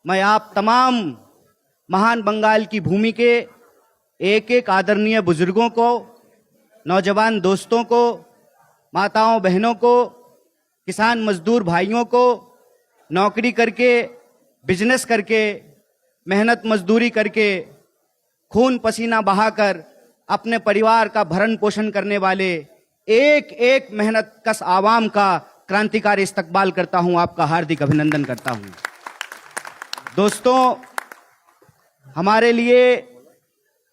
मैं आप तमाम महान बंगाल की भूमि के एक एक आदरणीय बुजुर्गों को, नौजवान दोस्तों को, माताओं बहनों को, किसान मजदूर भाइयों को, नौकरी करके, बिजनेस करके, मेहनत मजदूरी करके, खून पसीना बहाकर अपने परिवार का भरण पोषण करने वाले एक एक मेहनत कश आवाम का क्रांतिकारी इस्तकबाल करता हूं, आपका हार्दिक अभिनंदन करता हूं। दोस्तों, हमारे लिए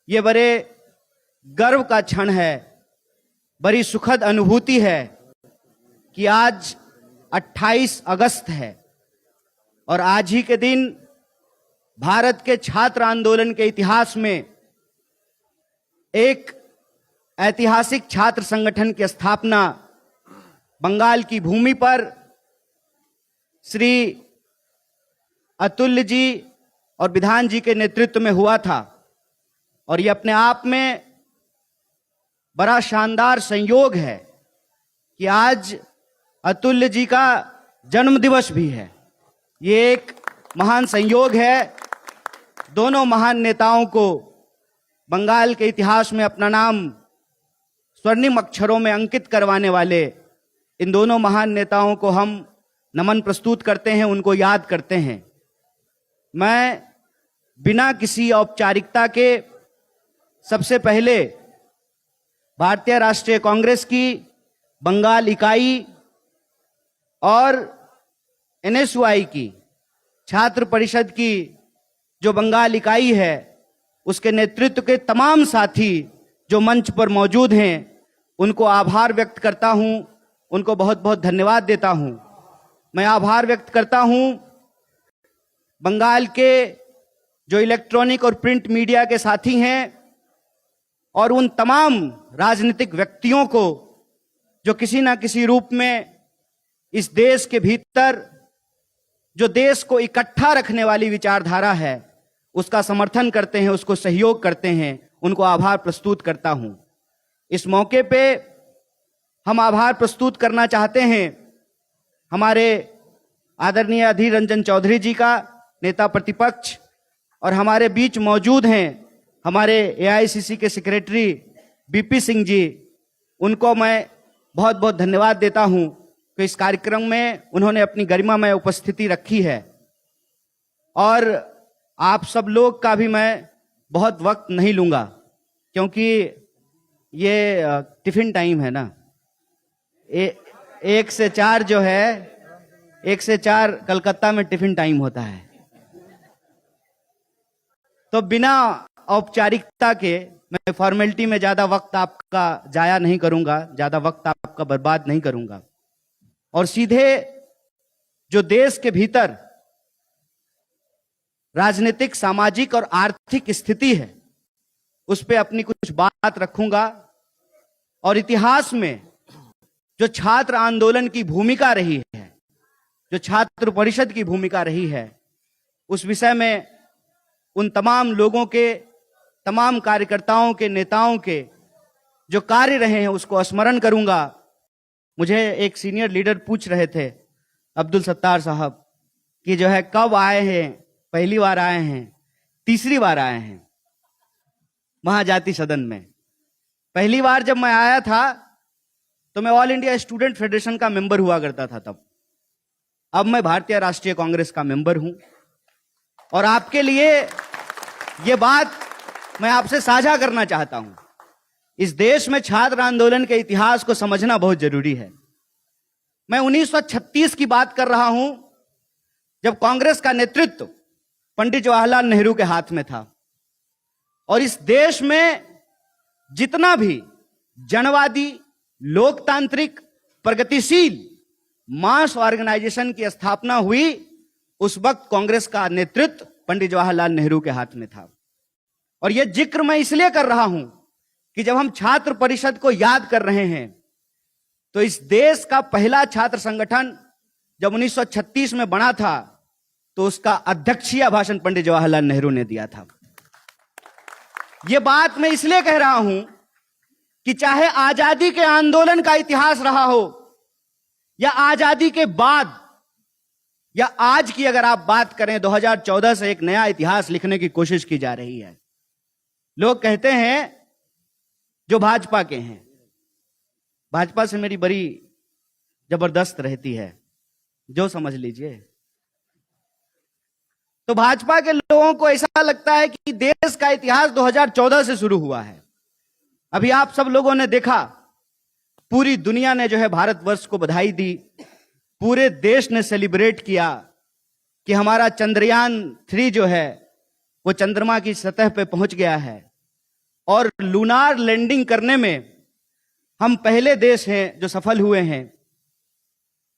ये बड़े गर्व का क्षण है, बड़ी सुखद अनुभूति है कि आज 28 अगस्त है और आज ही के दिन भारत के छात्र आंदोलन के इतिहास में एक ऐतिहासिक छात्र संगठन की स्थापना बंगाल की भूमि पर श्री अतुल्य जी और विधान जी के नेतृत्व में हुआ था। और ये अपने आप में बड़ा शानदार संयोग है कि आज अतुल्य जी का जन्म दिवस भी है। ये एक महान संयोग है। दोनों महान नेताओं को बंगाल के इतिहास में अपना नाम स्वर्णिम अक्षरों में अंकित करवाने वाले इन दोनों महान नेताओं को हम नमन प्रस्तुत करते हैं, उनको याद करते हैं। मैं बिना किसी औपचारिकता के सबसे पहले भारतीय राष्ट्रीय कांग्रेस की बंगाल इकाई और एनएसयूआई की छात्र परिषद की जो बंगाल इकाई है, उसके नेतृत्व के तमाम साथी जो मंच पर मौजूद हैं, उनको आभार व्यक्त करता हूं, उनको बहुत बहुत धन्यवाद देता हूं। मैं आभार व्यक्त करता हूं बंगाल के जो इलेक्ट्रॉनिक और प्रिंट मीडिया के साथी हैं और उन तमाम राजनीतिक व्यक्तियों को जो किसी ना किसी रूप में इस देश के भीतर जो देश को इकट्ठा रखने वाली विचारधारा है उसका समर्थन करते हैं, उसको सहयोग करते हैं। उनको आभार प्रस्तुत करता हूं। इस मौके पे हम आभार प्रस्तुत करना चाहते हैं हमारे आदरणीय अधीर रंजन चौधरी जी का, नेता प्रतिपक्ष, और हमारे बीच मौजूद हैं हमारे एआईसीसी के सेक्रेटरी बीपी सिंह जी। उनको मैं बहुत बहुत धन्यवाद देता हूं कि इस कार्यक्रम में उन्होंने अपनी गरिमामय उपस्थिति रखी है। और आप सब लोग का भी मैं बहुत वक्त नहीं लूंगा क्योंकि ये टिफिन टाइम है ना। 1 से 4 जो है, 1 से 4 कलकत्ता में टिफिन टाइम होता है। तो बिना औपचारिकता के मैं फॉर्मेलिटी में ज्यादा वक्त आपका जाया नहीं करूंगा, ज्यादा वक्त आपका बर्बाद नहीं करूंगा और सीधे जो देश के भीतर राजनीतिक, सामाजिक और आर्थिक स्थिति है उस पे अपनी कुछ बात रखूंगा और इतिहास में जो छात्र आंदोलन की भूमिका रही है, जो छात्र परिषद की भूमिका रही है, उस विषय में उन तमाम लोगों के, तमाम कार्यकर्ताओं के, नेताओं के जो कार्य रहे हैं उसको स्मरण करूंगा। मुझे एक सीनियर लीडर पूछ रहे थे, अब्दुल सत्तार साहब, कि जो है कब आए हैं, पहली बार आए हैं, तीसरी बार आए हैं महाजाति सदन में। पहली बार जब मैं आया था तो मैं ऑल इंडिया स्टूडेंट फेडरेशन का मेंबर हुआ करता था तब। अब मैं भारतीय राष्ट्रीय कांग्रेस का मेंबर हूं और आपके लिए यह बात मैं आपसे साझा करना चाहता हूं। इस देश में छात्र आंदोलन के इतिहास को समझना बहुत जरूरी है। मैं 1936 की बात कर रहा हूं जब कांग्रेस का नेतृत्व पंडित जवाहरलाल नेहरू के हाथ में था और इस देश में जितना भी जनवादी, लोकतांत्रिक, प्रगतिशील मास ऑर्गेनाइजेशन की स्थापना हुई, उस वक्त कांग्रेस का नेतृत्व पंडित जवाहरलाल नेहरू के हाथ में था। और यह जिक्र मैं इसलिए कर रहा हूं कि जब हम छात्र परिषद को याद कर रहे हैं तो इस देश का पहला छात्र संगठन जब 1936 में बना था तो उसका अध्यक्षीय भाषण पंडित जवाहरलाल नेहरू ने दिया था। यह बात मैं इसलिए कह रहा हूं कि चाहे आजादी के आंदोलन का इतिहास रहा हो या आजादी के बाद या आज की अगर आप बात करें 2014 से एक नया इतिहास लिखने की कोशिश की जा रही है। लोग कहते हैं जो भाजपा के हैं, भाजपा से मेरी बड़ी जबरदस्त रहती है, जो समझ लीजिए। तो भाजपा के लोगों को ऐसा लगता है कि देश का इतिहास 2014 से शुरू हुआ है। अभी आप सब लोगों ने देखा, पूरी दुनिया ने जो है भारतवर्ष को बधाई दी, पूरे देश ने सेलिब्रेट किया कि हमारा चंद्रयान 3 जो है वो चंद्रमा की सतह पे पहुंच गया है और लूनार लैंडिंग करने में हम पहले देश हैं जो सफल हुए हैं।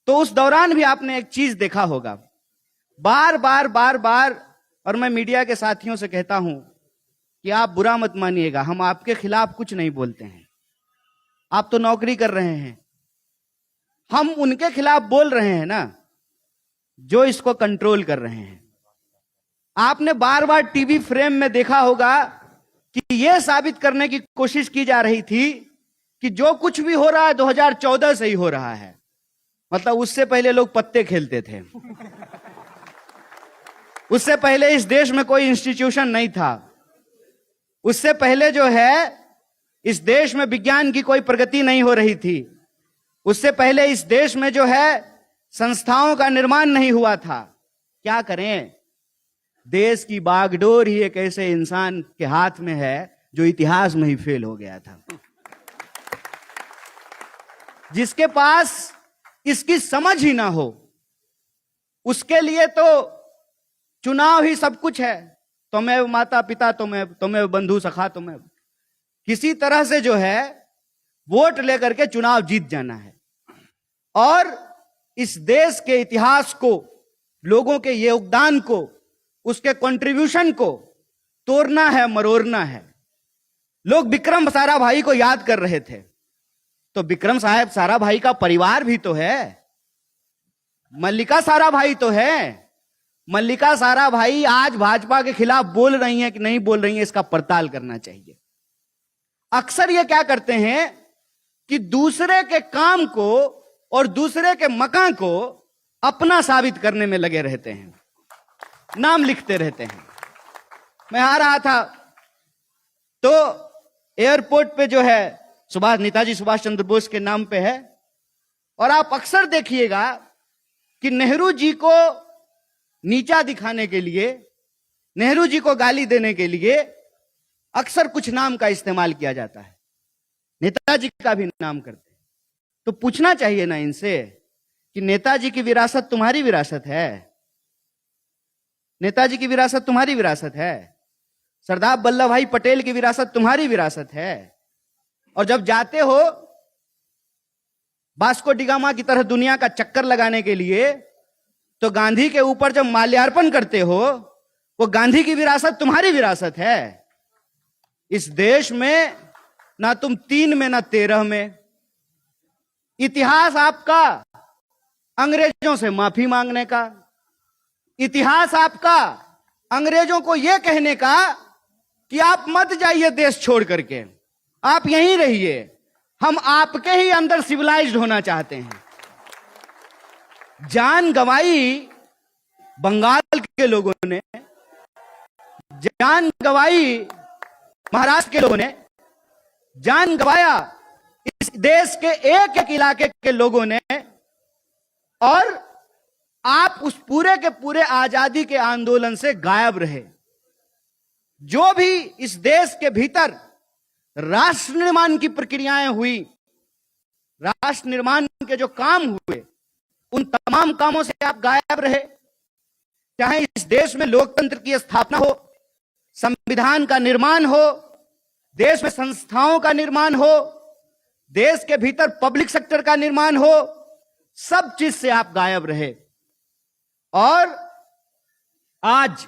तो उस दौरान भी आपने एक चीज देखा होगा, बार बार, और मैं मीडिया के साथियों से कहता हूं कि आप बुरा मत मानिएगा, हम आपके खिलाफ कुछ नहीं बोलते हैं, आप तो नौकरी कर रहे हैं। हम उनके खिलाफ बोल रहे हैं ना जो इसको कंट्रोल कर रहे हैं। आपने बार बार टीवी फ्रेम में देखा होगा कि यह साबित करने की कोशिश की जा रही थी कि जो कुछ भी हो रहा है 2014 से ही हो रहा है। मतलब उससे पहले लोग पत्ते खेलते थे, उससे पहले इस देश में कोई इंस्टीट्यूशन नहीं था, उससे पहले जो है इस देश में विज्ञान की कोई प्रगति नहीं हो रही थी, उससे पहले इस देश में जो है संस्थाओं का निर्माण नहीं हुआ था। क्या करें, देश की बागडोर ही एक ऐसे इंसान के हाथ में है जो इतिहास में ही फेल हो गया था, जिसके पास इसकी समझ ही ना हो। उसके लिए तो चुनाव ही सब कुछ है, तुम्हें माता पिता, तुम्हें बंधु सखा, तुम्हें किसी तरह से जो है वोट लेकर के चुनाव जीत जाना है और इस देश के इतिहास को, लोगों के योगदान को, उसके कंट्रीब्यूशन को तोड़ना है, मरोड़ना है। लोग विक्रम साराभाई को याद कर रहे थे, तो विक्रम साहब साराभाई का परिवार भी तो है, मल्लिका साराभाई तो है। मल्लिका साराभाई आज भाजपा के खिलाफ बोल रही हैं कि नहीं बोल रही हैं, इसका पड़ताल करना चाहिए। अक्सर ये क्या करते हैं कि दूसरे के काम को और दूसरे के मकान को अपना साबित करने में लगे रहते हैं, नाम लिखते रहते हैं। मैं आ रहा था तो एयरपोर्ट पे जो है नेताजी सुभाष चंद्र बोस के नाम पे है, और आप अक्सर देखिएगा कि नेहरू जी को नीचा दिखाने के लिए, नेहरू जी को गाली देने के लिए अक्सर कुछ नाम का इस्तेमाल किया जाता है, नेताजी का भी नाम करते हैं। तो पूछना चाहिए ना इनसे कि नेताजी की विरासत तुम्हारी विरासत है, नेताजी की विरासत तुम्हारी विरासत है, सरदार वल्लभ भाई पटेल की विरासत तुम्हारी विरासत है। और जब जाते हो वास्को डी गामा की तरह दुनिया का चक्कर लगाने के लिए, तो गांधी के ऊपर जब माल्यार्पण करते हो, वो गांधी की विरासत तुम्हारी विरासत है। इस देश में ना तुम 3 में ना 13 में। इतिहास आपका अंग्रेजों से माफी मांगने का, इतिहास आपका अंग्रेजों को यह कहने का कि आप मत जाइए देश छोड़ करके, आप यहीं रहिए, हम आपके ही अंदर सिविलाइज्ड होना चाहते हैं। जान गंवाई बंगाल के लोगों ने, जान गंवाई महाराष्ट्र के लोगों ने, जान गंवाया इस देश के एक एक इलाके के लोगों ने, और आप उस पूरे के पूरे आजादी के आंदोलन से गायब रहे। जो भी इस देश के भीतर राष्ट्र निर्माण की प्रक्रियाएं हुई, राष्ट्र निर्माण के जो काम हुए, उन तमाम कामों से आप गायब रहे। चाहे इस देश में लोकतंत्र की स्थापना हो, संविधान का निर्माण हो, देश में संस्थाओं का निर्माण हो, देश के भीतर पब्लिक सेक्टर का निर्माण हो, सब चीज से आप गायब रहे। और आज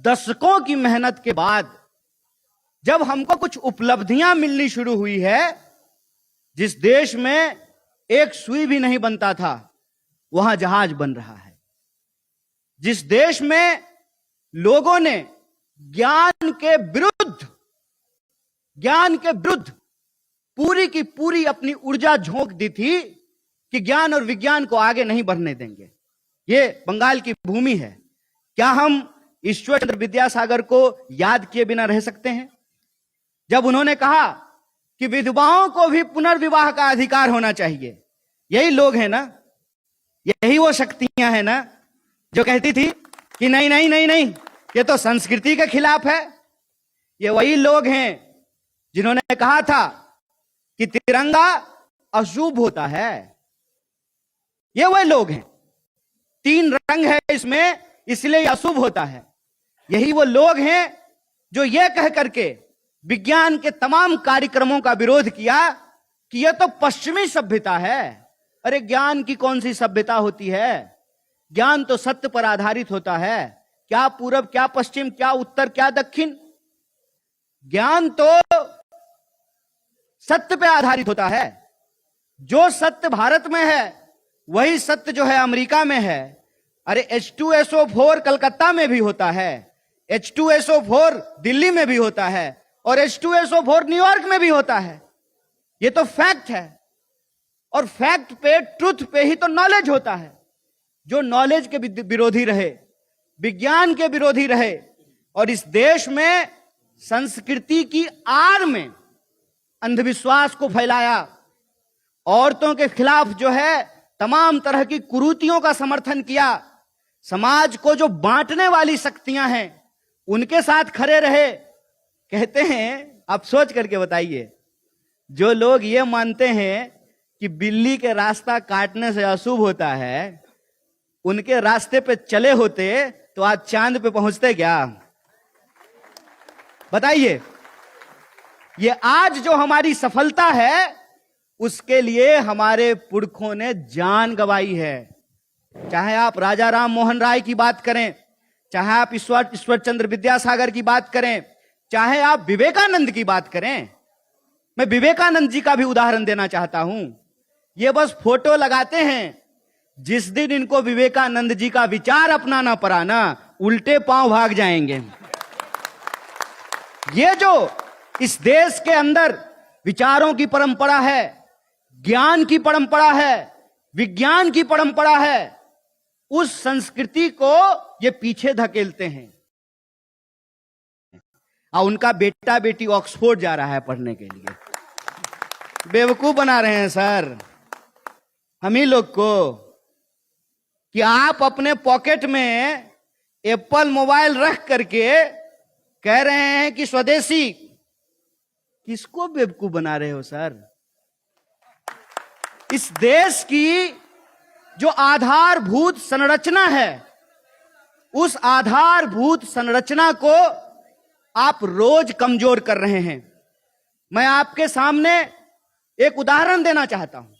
दशकों की मेहनत के बाद जब हमको कुछ उपलब्धियां मिलनी शुरू हुई है, जिस देश में एक सुई भी नहीं बनता था वहां जहाज बन रहा है, जिस देश में लोगों ने ज्ञान के विरुद्ध पूरी की पूरी अपनी ऊर्जा झोंक दी थी कि ज्ञान और विज्ञान को आगे नहीं बढ़ने देंगे, ये बंगाल की भूमि है। क्या हम ईश्वर चंद्र विद्यासागर को याद किए बिना रह सकते हैं? जब उन्होंने कहा कि विधवाओं को भी पुनर्विवाह का अधिकार होना चाहिए, यही लोग हैं ना, यही वो शक्तियां हैं ना जो कहती थी कि नहीं नहीं नहीं नहीं, ये तो संस्कृति के खिलाफ है। ये वही लोग हैं जिन्होंने कहा था कि तिरंगा अशुभ होता है। ये वही लोग हैं, 3 रंग है इसमें, इसलिए अशुभ होता है। यही वो लोग हैं जो ये कह करके विज्ञान के तमाम कार्यक्रमों का विरोध किया कि यह तो पश्चिमी सभ्यता है। अरे ज्ञान की कौन सी सभ्यता होती है? ज्ञान तो सत्य पर आधारित होता है। क्या पूरब, क्या पश्चिम, क्या उत्तर, क्या दक्षिण? ज्ञान तो सत्य पे आधारित होता है। जो सत्य भारत में है वही सत्य जो है अमेरिका में है। अरे H2SO4 कलकत्ता में भी होता है, H2SO4 दिल्ली में भी होता है, और H2SO4 न्यूयॉर्क में भी होता है। ये तो फैक्ट है, और फैक्ट पे, ट्रुथ पे ही तो नॉलेज होता है। जो नॉलेज के विरोधी रहे, विज्ञान के विरोधी रहे, और इस देश में संस्कृति की आड़ में अंधविश्वास को फैलाया, औरतों के खिलाफ जो है तमाम तरह की कुरीतियों का समर्थन किया, समाज को जो बांटने वाली शक्तियां हैं उनके साथ खड़े रहे। कहते हैं, आप सोच करके बताइए, जो लोग ये मानते हैं कि बिल्ली के रास्ता काटने से अशुभ होता है, उनके रास्ते पे चले होते तो आज चांद पे पहुंचते क्या? बताइए। ये आज जो हमारी सफलता है उसके लिए हमारे पुरखों ने जान गंवाई है। चाहे आप राजा राम मोहन राय की बात करें, चाहे आप ईश्वर चंद्र विद्यासागर की बात करें, चाहे आप विवेकानंद की बात करें। मैं विवेकानंद जी का भी उदाहरण देना चाहता हूं। ये बस फोटो लगाते हैं, जिस दिन इनको विवेकानंद जी का विचार अपनाना पड़ा ना, उल्टे पांव भाग जाएंगे। ये जो इस देश के अंदर विचारों की परंपरा है, ज्ञान की परंपरा है, विज्ञान की परंपरा है, उस संस्कृति को ये पीछे धकेलते हैं। और उनका बेटा बेटी ऑक्सफोर्ड जा रहा है पढ़ने के लिए। बेवकूफ बना रहे हैं सर हम ही लोग को, कि आप अपने पॉकेट में एप्पल मोबाइल रख करके कह रहे हैं कि स्वदेशी। किसको बेवकूफ बना रहे हो सर? इस देश की जो आधारभूत संरचना है, उस आधारभूत संरचना को आप रोज कमजोर कर रहे हैं। मैं आपके सामने एक उदाहरण देना चाहता हूं,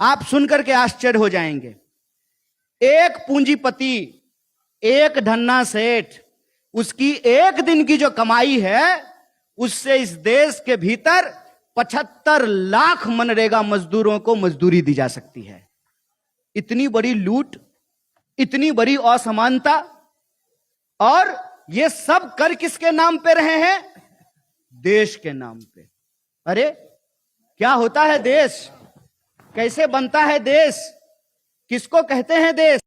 आप सुनकर के आश्चर्य हो जाएंगे। एक पूंजीपति, एक धन्ना सेठ, उसकी एक दिन की जो कमाई है उससे इस देश के भीतर 75 लाख मनरेगा मजदूरों को मजदूरी दी जा सकती है। इतनी बड़ी लूट, इतनी बड़ी असमानता, और ये सब कर किसके नाम पे रहे हैं? देश के नाम पे। अरे क्या होता है देश? कैसे बनता है देश? किसको कहते हैं देश?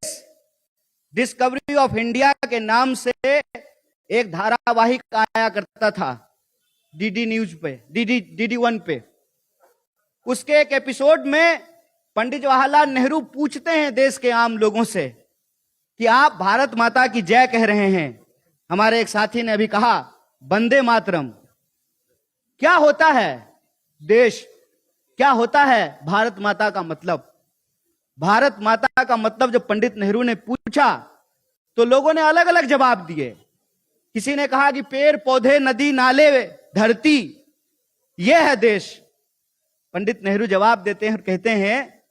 डिस्कवरी ऑफ इंडिया के नाम से एक धारावाहिक आया करता था डीडी न्यूज पे, डीडी 1 पे। उसके एक एपिसोड में पंडित जवाहरलाल नेहरू पूछते हैं देश के आम लोगों से कि आप भारत माता की जय कह रहे हैं। हमारे एक साथी ने अभी कहा वंदे मातरम। क्या होता है देश? क्या होता है भारत माता का मतलब? भारत माता का मतलब जब पंडित नेहरू ने पूछा तो लोगों ने अलग अलग जवाब दिए। किसी ने कहा कि पेड़ पौधे, नदी नाले, धरती, यह है देश। पंडित नेहरू जवाब देते हैं और कहते हैं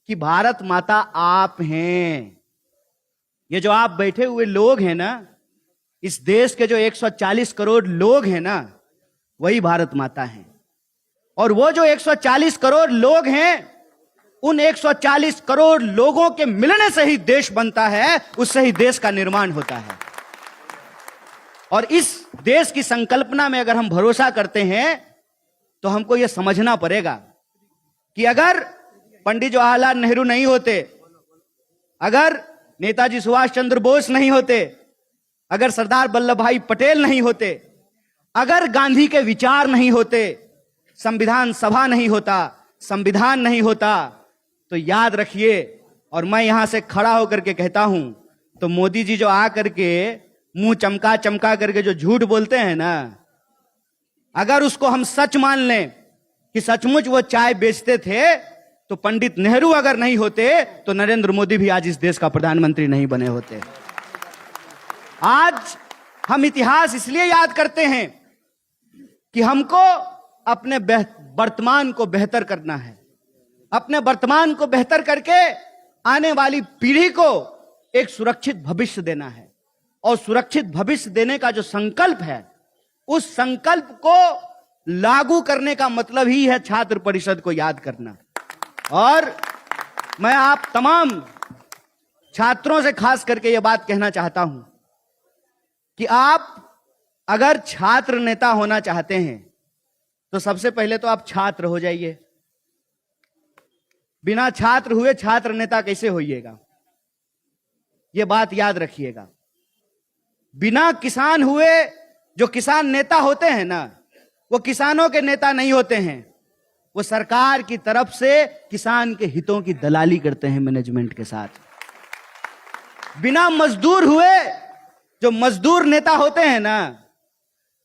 कि भारत माता आप हैं। ये जो आप बैठे हुए लोग हैं ना, इस देश के जो 140 करोड़ लोग हैं ना, वही भारत माता हैं। और वो जो 140 करोड़ लोग हैं, उन 140 करोड़ लोगों के मिलने से ही देश बनता है, उससे ही देश का निर्माण होता है। और इस देश की संकल्पना में अगर हम भरोसा करते हैं तो हमको यह समझना पड़ेगा कि अगर पंडित जवाहरलाल नेहरू नहीं होते, अगर नेताजी सुभाष चंद्र बोस नहीं होते, अगर सरदार वल्लभ भाई पटेल नहीं होते, अगर गांधी के विचार नहीं होते, संविधान सभा नहीं होता, संविधान नहीं होता, तो याद रखिए, और मैं यहां से खड़ा होकर के कहता हूं, तो मोदी जी जो आ करके मुंह चमका चमका करके जो झूठ बोलते हैं ना, अगर उसको हम सच मान लें कि सचमुच वो चाय बेचते थे, तो पंडित नेहरू अगर नहीं होते तो नरेंद्र मोदी भी आज इस देश का प्रधानमंत्री नहीं बने होते। आज हम इतिहास इसलिए याद करते हैं कि हमको अपने वर्तमान को बेहतर करना है, अपने वर्तमान को बेहतर करके आने वाली पीढ़ी को एक सुरक्षित भविष्य देना है, और सुरक्षित भविष्य देने का जो संकल्प है, उस संकल्प को लागू करने का मतलब ही है छात्र परिषद को याद करना। और मैं आप तमाम छात्रों से खास करके यह बात कहना चाहता हूं कि आप अगर छात्र नेता होना चाहते हैं तो सबसे पहले तो आप छात्र हो जाइए। बिना छात्र हुए छात्र नेता कैसे होइएगा, यह बात याद रखिएगा। बिना किसान हुए जो किसान नेता होते हैं ना, वो किसानों के नेता नहीं होते हैं, वो सरकार की तरफ से किसान के हितों की दलाली करते हैं मैनेजमेंट के साथ। बिना मजदूर हुए जो मजदूर नेता होते हैं ना,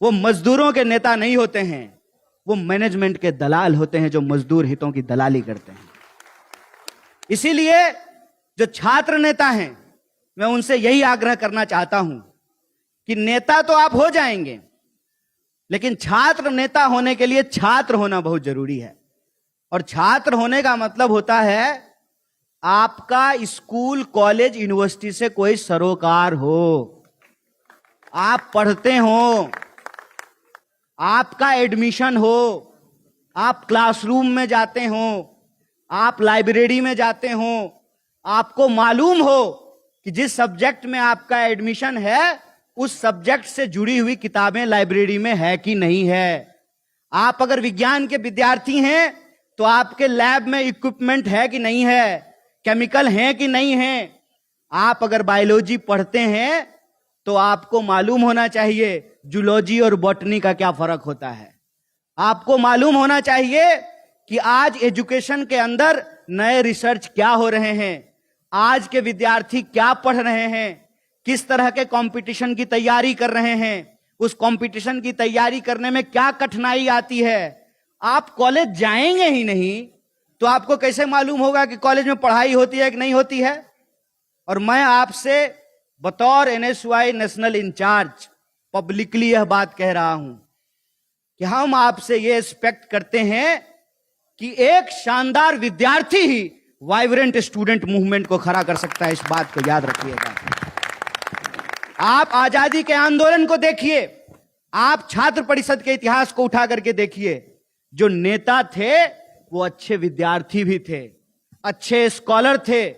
वो मजदूरों के नेता नहीं होते हैं, वो मैनेजमेंट के दलाल होते हैं जो मजदूर हितों की दलाली करते हैं। इसीलिए जो छात्र नेता हैं, मैं उनसे यही आग्रह करना चाहता हूं कि नेता तो आप हो जाएंगे, लेकिन छात्र नेता होने के लिए छात्र होना बहुत जरूरी है। और छात्र होने का मतलब होता है आपका स्कूल, कॉलेज, यूनिवर्सिटी से कोई सरोकार हो, आप पढ़ते हो, आपका एडमिशन हो, आप क्लासरूम में जाते हो, आप लाइब्रेरी में जाते हो, आपको मालूम हो कि जिस सब्जेक्ट में आपका एडमिशन है उस सब्जेक्ट से जुड़ी हुई किताबें लाइब्रेरी में है कि नहीं है। आप अगर विज्ञान के विद्यार्थी हैं तो आपके लैब में इक्विपमेंट है कि नहीं है, केमिकल हैं कि नहीं है। आप अगर बायोलॉजी पढ़ते हैं तो आपको मालूम होना चाहिए जूलॉजी और बॉटनी का क्या फर्क होता है। आपको मालूम होना चाहिए कि आज एजुकेशन के अंदर नए रिसर्च क्या हो रहे हैं, आज के विद्यार्थी क्या पढ़ रहे हैं, किस तरह के कंपटीशन की तैयारी कर रहे हैं, उस कंपटीशन की तैयारी करने में क्या कठिनाई आती है। आप कॉलेज जाएंगे ही नहीं तो आपको कैसे मालूम होगा कि कॉलेज में पढ़ाई होती है कि नहीं होती है। और मैं आपसे बतौर एनएसयूआई नेशनल इंचार्ज पब्लिकली यह बात कह रहा हूं कि हम आपसे यह एक्सपेक्ट करते हैं कि एक शानदार विद्यार्थी ही वाइब्रेंट स्टूडेंट मूवमेंट को खड़ा कर सकता है। इस बात को याद रखिएगा। आप आजादी के आंदोलन को देखिए, आप छात्र परिषद के इतिहास को उठा करके देखिए। जो नेता थे वो अच्छे विद्यार्थी भी थे, अच्छे स्कॉलर थे,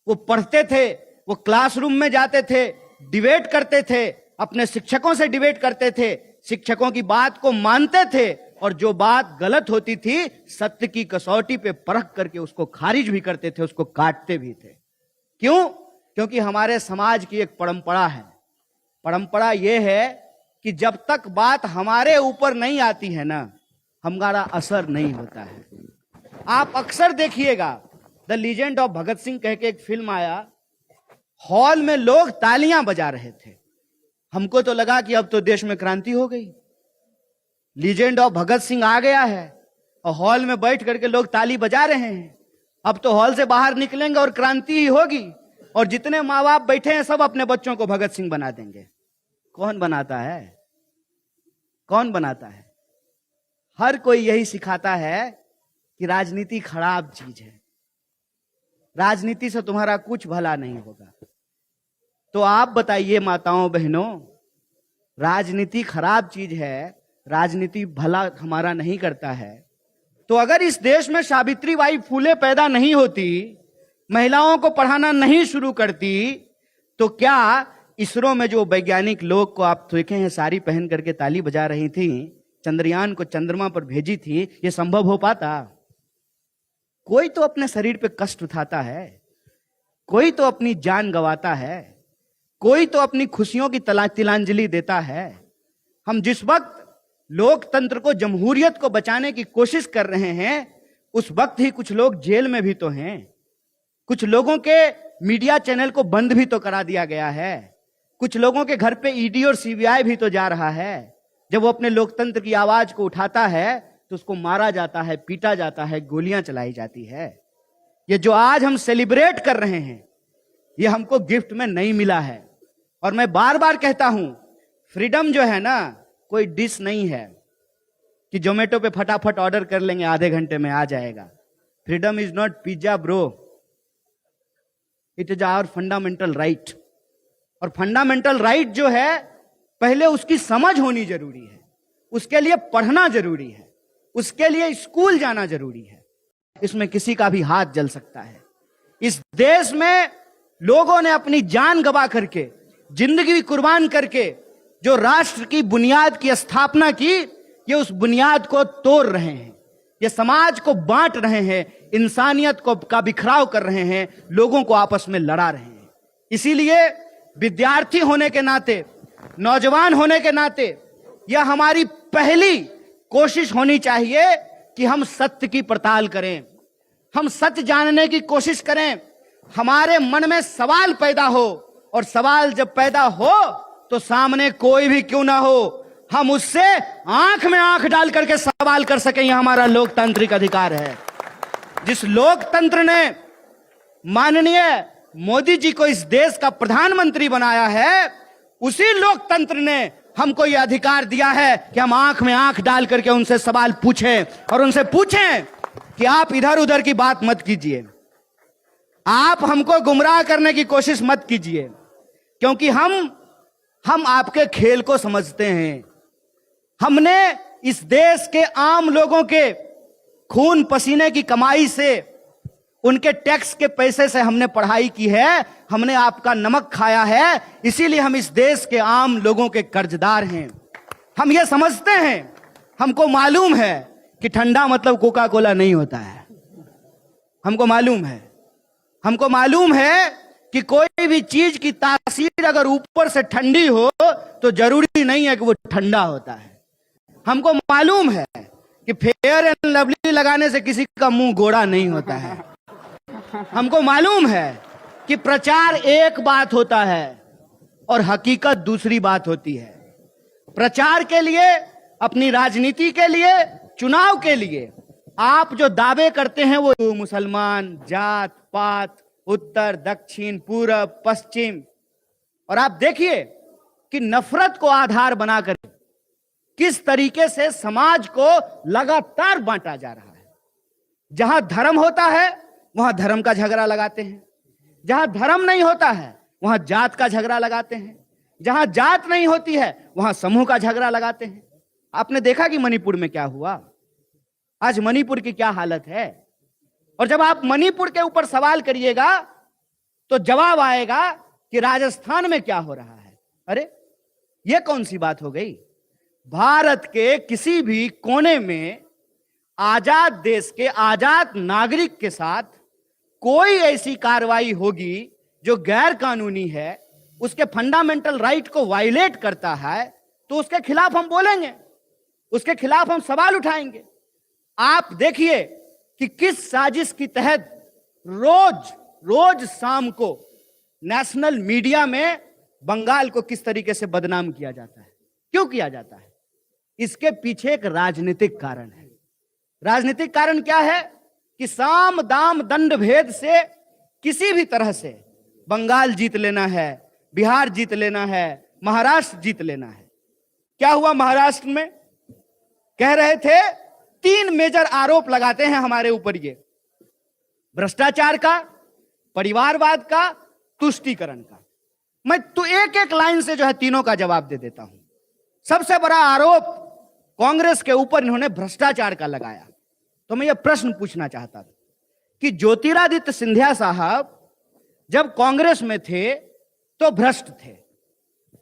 वो पढ़ते थे, वो क्लासरूम में जाते थे, डिबेट करते थे, अपने शिक्षकों से डिबेट करते थे, शिक्षकों की बात को मानते थे, और जो बात गलत होती थी सत्य की कसौटी पे परख करके उसको खारिज भी करते थे, उसको काटते भी थे। क्यों? क्योंकि हमारे समाज की एक परंपरा है। परंपरा यह है कि जब तक बात हमारे ऊपर नहीं आती है ना, हमारा असर नहीं होता है। आप अक्सर देखिएगा, the legend of Bhagat Singh कह के एक फिल्म आया, हॉल में लोग तालियां बजा रहे थे। हमको तो लगा कि अब तो देश में क्रांति हो गई, लीजेंड ऑफ भगत सिंह आ गया है और हॉल में बैठ करके लोग ताली बजा रहे हैं। अब तो हॉल से बाहर निकलेंगे और क्रांति ही होगी, और जितने माँ बाप बैठे हैं सब अपने बच्चों को भगत सिंह बना देंगे। कौन बनाता है? कौन बनाता है? हर कोई यही सिखाता है कि राजनीति खराब चीज है, राजनीति से तुम्हारा कुछ भला नहीं होगा। तो आप बताइए माताओं बहनों, राजनीति खराब चीज है, राजनीति भला हमारा नहीं करता है। तो अगर इस देश में सावित्रीबाई फूले पैदा नहीं होती, महिलाओं को पढ़ाना नहीं शुरू करती, तो क्या इसरो में जो वैज्ञानिक लोग को आप देखे हैं साड़ी पहन करके ताली बजा रही थी, चंद्रयान को चंद्रमा पर भेजी थी, यह संभव हो पाता? कोई तो अपने शरीर पे कष्ट उठाता है। कोई तो अपनी जान गंवाता है, कोई तो अपनी खुशियों की तिलांजलि देता है। हम जिस वक्त लोकतंत्र को, जमहूरियत को बचाने की कोशिश कर रहे हैं, उस वक्त ही कुछ लोग जेल में भी तो हैं। कुछ लोगों के मीडिया चैनल को बंद भी तो करा दिया गया है। कुछ लोगों के घर पे ईडी और सीबीआई भी तो जा रहा है। जब वो अपने लोकतंत्र की आवाज को उठाता है तो उसको मारा जाता है, पीटा जाता है, गोलियां चलाई जाती है। ये जो आज हम सेलिब्रेट कर रहे हैं, ये हमको गिफ्ट में नहीं मिला है। और मैं बार बार कहता हूं, फ्रीडम जो है ना, कोई डिश नहीं है कि जोमेटो पे फटाफट ऑर्डर कर लेंगे, आधे घंटे में आ जाएगा। Freedom is not pizza bro, it is our fundamental right. और फंडामेंटल राइट जो है, पहले उसकी समझ होनी जरूरी है, उसके लिए पढ़ना जरूरी है, उसके लिए स्कूल जाना जरूरी है। इसमें किसी का भी हाथ जल सकता है। इस देश में लोगों ने अपनी जान गंवा करके, जिंदगी कुर्बान करके जो राष्ट्र की बुनियाद की स्थापना की, ये उस बुनियाद को तोड़ रहे हैं, ये समाज को बांट रहे हैं, इंसानियत को का बिखराव कर रहे हैं, लोगों को आपस में लड़ा रहे हैं। इसीलिए विद्यार्थी होने के नाते, नौजवान होने के नाते, यह हमारी पहली कोशिश होनी चाहिए कि हम सत्य की पड़ताल करें, हम सत्य जानने की कोशिश करें, हमारे मन में सवाल पैदा हो, और सवाल जब पैदा हो तो सामने कोई भी क्यों ना हो, हम उससे आंख में आंख डाल करके सवाल कर सकें। यह हमारा लोकतांत्रिक अधिकार है। जिस लोकतंत्र ने माननीय मोदी जी को इस देश का प्रधानमंत्री बनाया है, उसी लोकतंत्र ने हमको यह अधिकार दिया है कि हम आंख में आंख डाल करके उनसे सवाल पूछें, और उनसे पूछें कि आप इधर उधर की बात मत कीजिए, आप हमको गुमराह करने की कोशिश मत कीजिए, क्योंकि हम आपके खेल को समझते हैं। हमने इस देश के आम लोगों के खून पसीने की कमाई से, उनके टैक्स के पैसे से हमने पढ़ाई की है, हमने आपका नमक खाया है, इसीलिए हम इस देश के आम लोगों के कर्जदार हैं। हम ये समझते हैं, हमको मालूम है कि ठंडा मतलब कोका कोला नहीं होता है। हमको मालूम है कि कोई भी चीज की तासीर अगर ऊपर से ठंडी हो तो जरूरी नहीं है कि वो ठंडा होता है। हमको मालूम है कि फेयर एंड लवली लगाने से किसी का मुंह गोरा नहीं होता है। हमको मालूम है कि प्रचार एक बात होता है और हकीकत दूसरी बात होती है। प्रचार के लिए, अपनी राजनीति के लिए, चुनाव के लिए आप जो दावे करते हैं, वो मुसलमान, जात पात, उत्तर दक्षिण पूरब पश्चिम, और आप देखिए कि नफरत को आधार बनाकर किस तरीके से समाज को लगातार बांटा जा रहा है। जहां धर्म होता है वहां धर्म का झगड़ा लगाते हैं, जहां धर्म नहीं होता है वहां जात का झगड़ा लगाते हैं, जहां जात नहीं होती है वहां समूह का झगड़ा लगाते हैं। आपने देखा कि मणिपुर में क्या हुआ, आज मणिपुर की क्या हालत है। और जब आप मणिपुर के ऊपर सवाल करिएगा तो जवाब आएगा कि राजस्थान में क्या हो रहा है। अरे यह कौन सी बात हो गई। भारत के किसी भी कोने में आजाद देश के आजाद नागरिक के साथ कोई ऐसी कार्रवाई होगी जो गैर कानूनी है, उसके फंडामेंटल राइट को वायलेट करता है, तो उसके खिलाफ हम बोलेंगे, उसके खिलाफ हम सवाल उठाएंगे। आप देखिए कि किस साजिश के तहत रोज शाम को नेशनल मीडिया में बंगाल को किस तरीके से बदनाम किया जाता है। क्यों किया जाता है? इसके पीछे एक राजनीतिक कारण है। राजनीतिक कारण क्या है कि साम दाम दंड भेद से किसी भी तरह से बंगाल जीत लेना है, बिहार जीत लेना है, महाराष्ट्र जीत लेना है। क्या हुआ महाराष्ट्र में? कह रहे थे 3 मेजर आरोप लगाते हैं हमारे ऊपर, ये भ्रष्टाचार का, परिवारवाद का, तुष्टीकरण का। मैं तो एक एक लाइन से जो है तीनों का जवाब दे देता हूं। सबसे बड़ा आरोप कांग्रेस के ऊपर इन्होंने भ्रष्टाचार का लगाया। तो मैं यह प्रश्न पूछना चाहता था कि ज्योतिरादित्य सिंधिया साहब जब कांग्रेस में थे तो भ्रष्ट थे,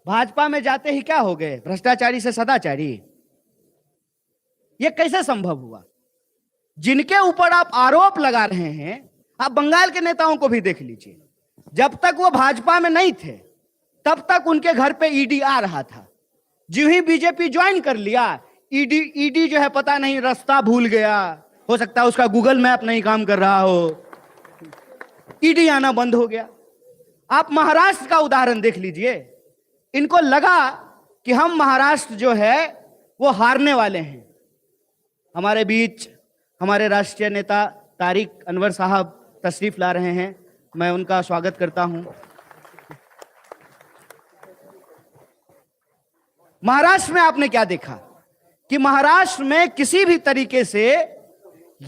भाजपा में जाते ही क्या हो गए? भ्रष्टाचारी से सदाचारी। यह कैसे संभव हुआ? जिनके ऊपर आप आरोप लगा रहे हैं, आप बंगाल के नेताओं को भी देख लीजिए, जब तक वो भाजपा में नहीं थे तब तक उनके घर पे ईडी आ रहा था। जो ही बीजेपी ज्वाइन कर लिया, ईडी जो है पता नहीं रास्ता भूल गया, हो सकता है उसका गूगल मैप नहीं काम कर रहा हो, ईडी आना बंद हो गया। आप महाराष्ट्र का उदाहरण देख लीजिए। इनको लगा कि हम महाराष्ट्र जो है वो हारने वाले हैं। हमारे बीच हमारे राष्ट्रीय नेता तारिक अनवर साहब तशरीफ ला रहे हैं, मैं उनका स्वागत करता हूं। महाराष्ट्र में आपने क्या देखा कि महाराष्ट्र में किसी भी तरीके से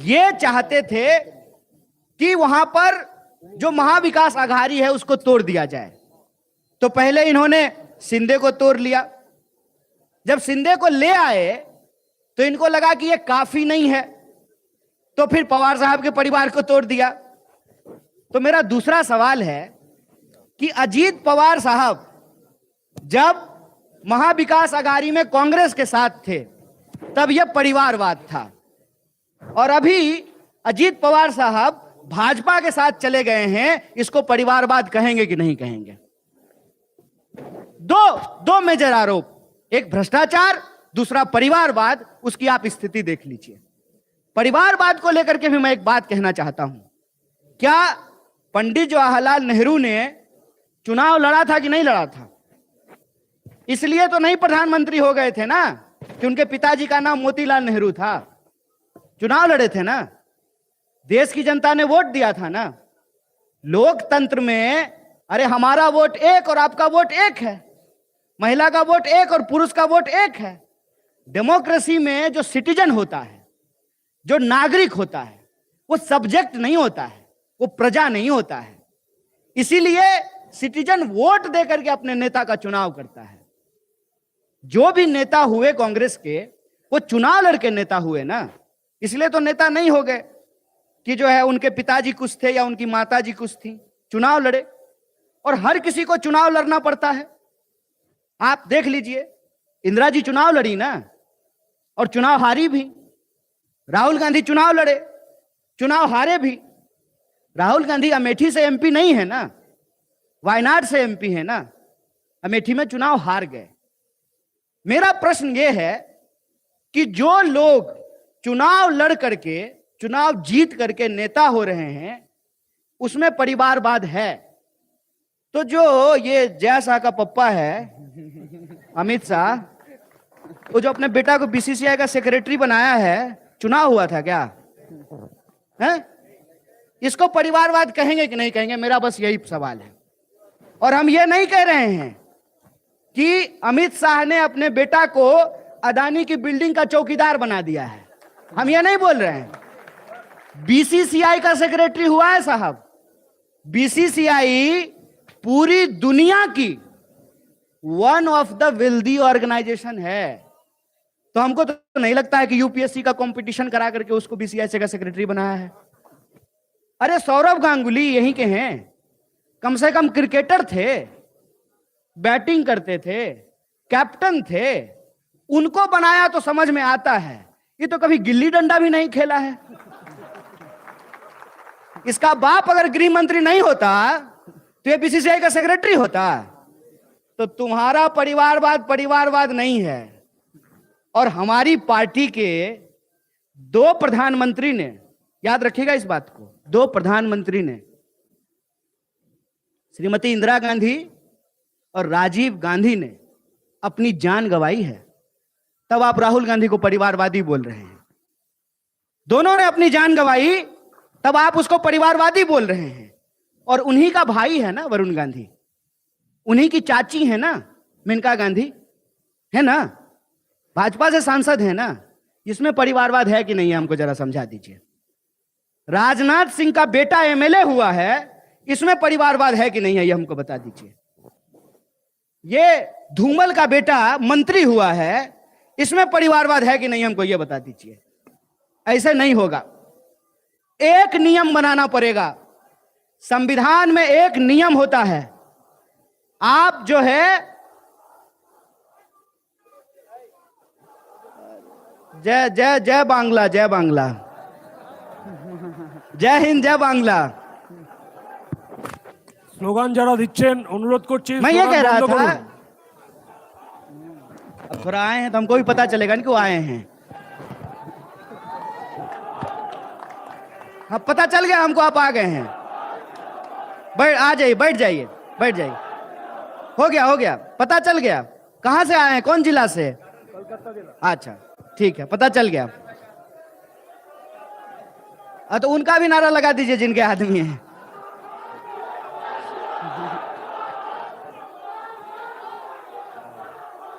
ये चाहते थे कि वहां पर जो महाविकास आघाड़ी है उसको तोड़ दिया जाए। तो पहले इन्होंने शिंदे को तोड़ लिया। जब शिंदे को ले आए तो इनको लगा कि ये काफी नहीं है, तो फिर पवार साहब के परिवार को तोड़ दिया। तो मेरा दूसरा सवाल है कि अजीत पवार साहब जब महाविकास आघाड़ी में कांग्रेस के साथ थे तब यह परिवारवाद था, और अभी अजीत पवार साहब भाजपा के साथ चले गए हैं, इसको परिवारवाद कहेंगे कि नहीं कहेंगे? दो मेजर आरोप, एक भ्रष्टाचार, दूसरा परिवारवाद। उसकी आप स्थिति देख लीजिए। परिवारवाद को लेकर के भी मैं एक बात कहना चाहता हूं। क्या पंडित जवाहरलाल नेहरू ने चुनाव लड़ा था कि नहीं लड़ा था? इसलिए तो नहीं प्रधानमंत्री हो गए थे ना कि उनके पिताजी का नाम मोतीलाल नेहरू था। चुनाव लड़े थे ना, देश की जनता ने वोट दिया था ना। लोकतंत्र में अरे हमारा वोट एक और आपका वोट एक है, महिला का वोट एक और पुरुष का वोट एक है। डेमोक्रेसी में जो सिटीजन होता है, जो नागरिक होता है, वो सब्जेक्ट नहीं होता है, वो प्रजा नहीं होता है। इसीलिए सिटीजन वोट देकर के अपने नेता का चुनाव करता है। जो भी नेता हुए कांग्रेस के, वो चुनाव लड़के नेता हुए ना, इसलिए तो नेता नहीं हो गए कि जो है उनके पिताजी कुछ थे या उनकी माताजी कुछ थी। चुनाव लड़े, और हर किसी को चुनाव लड़ना पड़ता है। आप देख लीजिए, इंदिरा जी चुनाव लड़ी ना, और चुनाव हारी भी। राहुल गांधी चुनाव लड़े, चुनाव हारे भी। राहुल गांधी अमेठी से एमपी नहीं है ना, वायनाड से एमपी है ना, अमेठी में चुनाव हार गए। मेरा प्रश्न यह है कि जो लोग चुनाव लड़ करके, चुनाव जीत करके नेता हो रहे हैं, उसमें परिवारवाद है। तो जो ये जय शाह का पप्पा है, अमित शाह, वो जो अपने बेटा को बीसीसीआई का सेक्रेटरी बनाया है, चुनाव हुआ था क्या है? इसको परिवारवाद कहेंगे कि नहीं कहेंगे? मेरा बस यही सवाल है। और हम ये नहीं कह रहे हैं कि अमित शाह ने अपने बेटा को अदानी की बिल्डिंग का चौकीदार बना दिया है, हम ये नहीं बोल रहे हैं। बीसीसीआई का सेक्रेटरी हुआ है साहब। बीसीसीआई पूरी दुनिया की one of the wealthy organisation है। तो हमको तो नहीं लगता है कि यूपीएससी का कंपटीशन करा करके उसको बीसीसीआई का सेक्रेटरी बनाया है। अरे सौरव गांगुली यहीं के हैं, कम से कम क्रिकेटर थे, बैटिंग करते थे, कैप्टन थे, उनको बनाया तो समझ में आता है। ये तो कभी गिल्ली डंडा भी नहीं खेला है। इसका बाप अगर गृह मंत्री नहीं होता तो ये बीसीसीआई का सेक्रेटरी होता। तो तुम्हारा परिवारवाद नहीं है। और हमारी पार्टी के दो प्रधानमंत्री ने, याद रखिएगा इस बात को, दो प्रधानमंत्री ने, श्रीमती इंदिरा गांधी और राजीव गांधी ने अपनी जान गंवाई है। तब आप राहुल गांधी को परिवारवादी बोल रहे हैं। दोनों ने अपनी जान गंवाई, तब आप उसको परिवारवादी बोल रहे हैं। और उन्हीं का भाई है ना वरुण गांधी, उन्हीं की चाची है ना मेनका गांधी, है ना, भाजपा से सांसद है ना। इसमें परिवारवाद है कि नहीं है, हमको जरा समझा दीजिए। राजनाथ सिंह का बेटा एमएलए हुआ है, इसमें परिवारवाद है कि नहीं है, ये हमको बता दीजिए। ये धूमल का बेटा मंत्री हुआ है, इसमें परिवारवाद है कि नहीं, हमको ये बता दीजिए। ऐसे नहीं होगा। एक नियम बनाना पड़ेगा। संविधान में एक नियम होता है, आप जो है जय जय जय बांग्ला, जय बांग्ला, जय हिंद, जय बांग्ला। স্লোগান যারা দিচ্ছেন অনুরোধ করছি मैं ये कह रहा স্লোগান বন্ধ था, করুন। अब थोड़ा आए हैं तो हमको भी पता चलेगा ना क्यों आए हैं। हाँ, पता चल गया हमको आप आ गए हैं। आ जाइए, बैठ जाइए, बैठ जाइए। हो गया, पता चल गया। कहां से आए हैं, कौन जिला से? कलकत्ता जिला। अच्छा, ठीक है, पता चल गया। तो उनका भी नारा लगा दीजिए जिनके आदमी हैं।